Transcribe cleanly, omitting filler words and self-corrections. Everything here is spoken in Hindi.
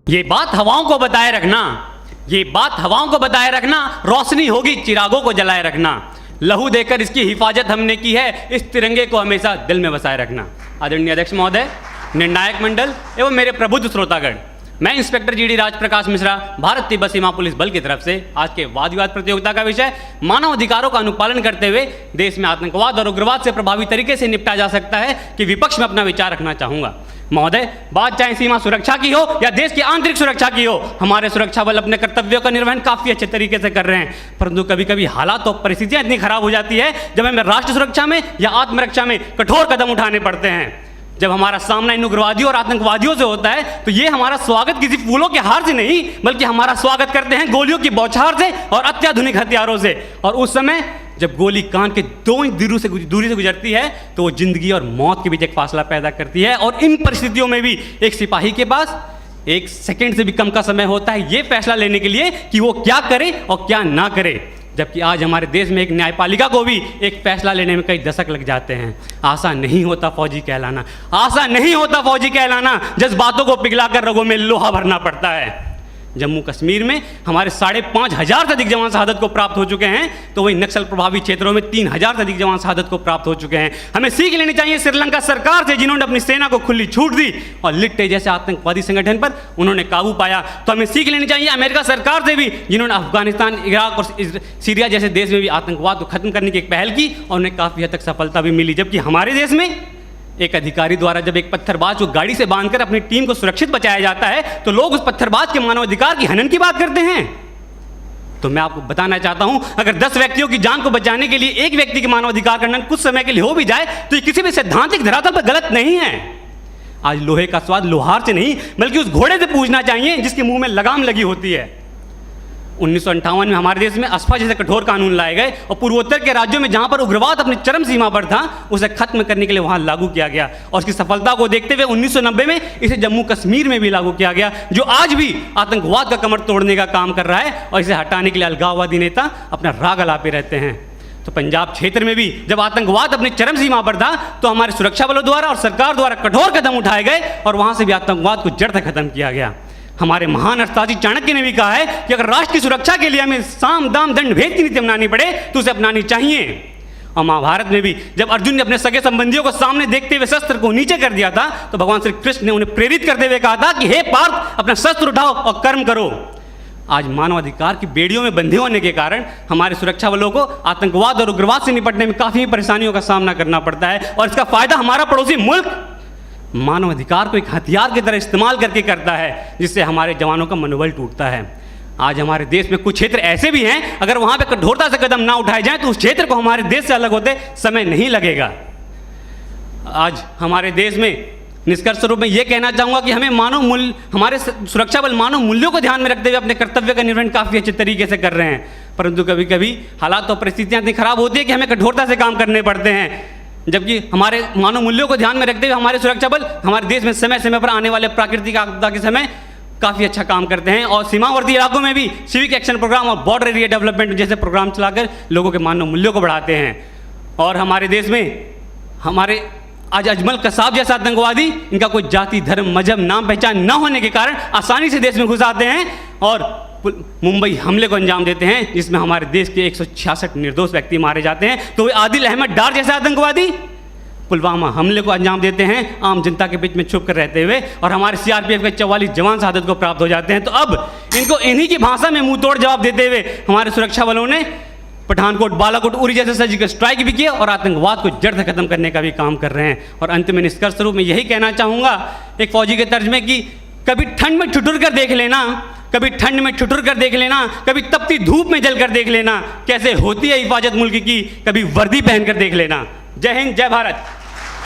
ये बात हवाओं को बताए रखना, ये बात हवाओं को बताए रखना, रोशनी होगी चिरागों को जलाए रखना। लहू देकर इसकी हिफाजत हमने की है, इस तिरंगे को हमेशा दिल में बसाए रखना। आदरणीय अध्यक्ष महोदय, निर्णायक मंडल एवं मेरे प्रबुद्ध श्रोतागण, मैं इंस्पेक्टर जीडी राजप्रकाश मिश्रा, भारत तिब्बत सीमा पुलिस बल की तरफ से आज के वाद विवाद प्रतियोगिता का विषय मानव अधिकारों का अनुपालन करते हुए देश में आतंकवाद और उग्रवाद से प्रभावी तरीके से निपटा जा सकता है कि विपक्ष में अपना विचार रखना चाहूंगा। महोदय, बात चाहे सीमा सुरक्षा की हो या देश की आंतरिक सुरक्षा की हो, हमारे सुरक्षा बल अपने कर्तव्यों का निर्वहन काफी अच्छे तरीके से कर रहे हैं, परंतु कभी कभी हालात और परिस्थितियां इतनी खराब हो जाती है जब हमें राष्ट्र सुरक्षा में या आत्मरक्षा में कठोर कदम उठाने पड़ते हैं। जब हमारा सामना इन उग्रवादियों और आतंकवादियों से होता है तो ये हमारा स्वागत किसी फूलों के हार से नहीं, बल्कि हमारा स्वागत करते हैं गोलियों की बौछार से और अत्याधुनिक हथियारों से। और उस समय जब गोली कान के 2 इंच दूरी से गुजरती है तो वो जिंदगी और मौत के बीच एक फासला पैदा करती है। और इन परिस्थितियों में भी एक सिपाही के पास 1 सेकंड से भी कम का समय होता है ये फैसला लेने के लिए कि वो क्या करे और क्या ना करे। जबकि आज हमारे देश में एक न्यायपालिका को भी एक फैसला लेने में कई दशक लग जाते हैं। आसान नहीं होता फौजी कहलाना, आसान नहीं होता फौजी कहलाना, जज्बातों को पिघलाकर रगों में लोहा भरना पड़ता है। जम्मू कश्मीर में हमारे 5,500 से अधिक जवान शहादत को प्राप्त हो चुके हैं, तो वही नक्सल प्रभावित क्षेत्रों में 3,000 से अधिक जवान शहादत को प्राप्त हो चुके हैं। हमें सीख लेनी चाहिए श्रीलंका सरकार से, जिन्होंने अपनी सेना को खुली छूट दी और लिट्टे जैसे आतंकवादी संगठन पर उन्होंने काबू पाया। तो हमें सीख लेनी चाहिए अमेरिका सरकार से भी, जिन्होंने अफगानिस्तान, इराक और सीरिया जैसे देश में भी आतंकवाद को खत्म करने की एक पहल की और उन्हें काफ़ी हद तक सफलता भी मिली। जबकि हमारे देश में एक अधिकारी द्वारा जब एक पत्थरबाज को गाड़ी से बांधकर अपनी टीम को सुरक्षित बचाया जाता है तो लोग उस पत्थरबाज के मानवाधिकार की हनन की बात करते हैं। तो मैं आपको बताना चाहता हूं, अगर 10 व्यक्तियों की जान को बचाने के लिए एक व्यक्ति के मानवाधिकार का हनन कुछ समय के लिए हो भी जाए तो ये किसी भी सैद्धांतिक धरातल पर गलत नहीं है। आज लोहे का स्वाद लोहार से नहीं बल्कि उस घोड़े से पूछना चाहिए जिसके मुंह में लगाम लगी होती है। 1958 में हमारे देश में अस्फा जैसे कठोर कानून लाए गए और पूर्वोत्तर के राज्यों में जहां पर उग्रवाद अपनी चरम सीमा पर था उसे खत्म करने के लिए वहां लागू किया गया। और उसकी सफलता को देखते हुए 1990 में इसे जम्मू कश्मीर में भी लागू किया गया, जो आज भी आतंकवाद का कमर तोड़ने का काम कर रहा है और इसे हटाने के लिए अलगाववादी नेता अपना राग अलापे रहते हैं। तो पंजाब क्षेत्र में भी जब आतंकवाद अपनी चरम सीमा पर था तो हमारे सुरक्षा बलों द्वारा और सरकार द्वारा कठोर कदम उठाए गए और वहां से भी आतंकवाद को जड़ से खत्म किया गया। हमारे महान अर्थशास्त्री चाणक्य ने भी कहा है कि अगर राष्ट्र की सुरक्षा के लिए हमें साम दाम दंड भेद की नीति अपनानी पड़े तो उसे अपनानी चाहिए। और महाभारत में भी जब अर्जुन ने अपने सगे संबंधियों को सामने देखते हुए शस्त्र को नीचे कर दिया था तो भगवान श्री कृष्ण ने उन्हें प्रेरित करते हुए कहा था कि हे पार्थ, अपना शस्त्र उठाओ और कर्म करो। आज मानवाधिकार की बेड़ियों में बंधे होने के कारण हमारे सुरक्षा बलों को आतंकवाद और उग्रवाद से निपटने में काफ़ी परेशानियों का सामना करना पड़ता है और इसका फायदा हमारा पड़ोसी मुल्क मानव अधिकार को एक हथियार की तरह इस्तेमाल करके करता है, जिससे हमारे जवानों का मनोबल टूटता है। आज हमारे देश में कुछ क्षेत्र ऐसे भी हैं, अगर वहां पे कठोरता से कदम ना उठाए जाएं तो उस क्षेत्र को हमारे देश से अलग होते समय नहीं लगेगा। आज हमारे देश में निष्कर्ष स्वरूप मैं ये कहना चाहूँगा कि हमें मानव मूल्य, हमारे सुरक्षा बल मानव मूल्यों को ध्यान में रखते हुए अपने कर्तव्य का निर्वहन काफ़ी अच्छे तरीके से कर रहे हैं, परंतु कभी कभी हालात और परिस्थितियाँ इतनी खराब होती है कि हमें कठोरता से काम करने पड़ते हैं। जबकि हमारे मानव मूल्यों को ध्यान में रखते हुए हमारे सुरक्षा बल हमारे देश में समय समय पर आने वाले प्राकृतिक आपदा के समय काफ़ी अच्छा काम करते हैं और सीमावर्ती इलाकों में भी सिविक एक्शन प्रोग्राम और बॉर्डर एरिया डेवलपमेंट जैसे प्रोग्राम चलाकर लोगों के मानव मूल्यों को बढ़ाते हैं। और हमारे देश में हमारे आज अजमल कसाब जैसा आतंकवादी, इनका कोई जाति धर्म मजहब नाम पहचान न होने के कारण आसानी से देश में घुस आते हैं और मुंबई हमले को अंजाम देते हैं जिसमें हमारे देश के 166 निर्दोष व्यक्ति मारे जाते हैं। तो वे आदिल अहमद डार जैसे आतंकवादी पुलवामा हमले को अंजाम देते हैं आम जनता के बीच में छुप कर रहते हुए और हमारे सीआरपीएफ के 44 जवान शहादत को प्राप्त हो जाते हैं। तो अब इनको इन्हीं की भाषा में मुंह तोड़ जवाब देते हुए हमारे सुरक्षा बलों ने पठानकोट, बालाकोट, उरी जैसे सर्जिकल स्ट्राइक भी किया और आतंकवाद को जड़ से खत्म करने का भी काम कर रहे हैं। और अंत में निष्कर्ष स्वरूप मैं यही कहना चाहूँगा एक फौजी के तर्ज में कि कभी ठंड में ठिठुर कर देख लेना, कभी ठंड में ठिठुर कर देख लेना, कभी तपती धूप में जल कर देख लेना कैसे होती है हिफाजत मुल्क की, कभी वर्दी पहन कर देख लेना। जय हिंद, जय भारत।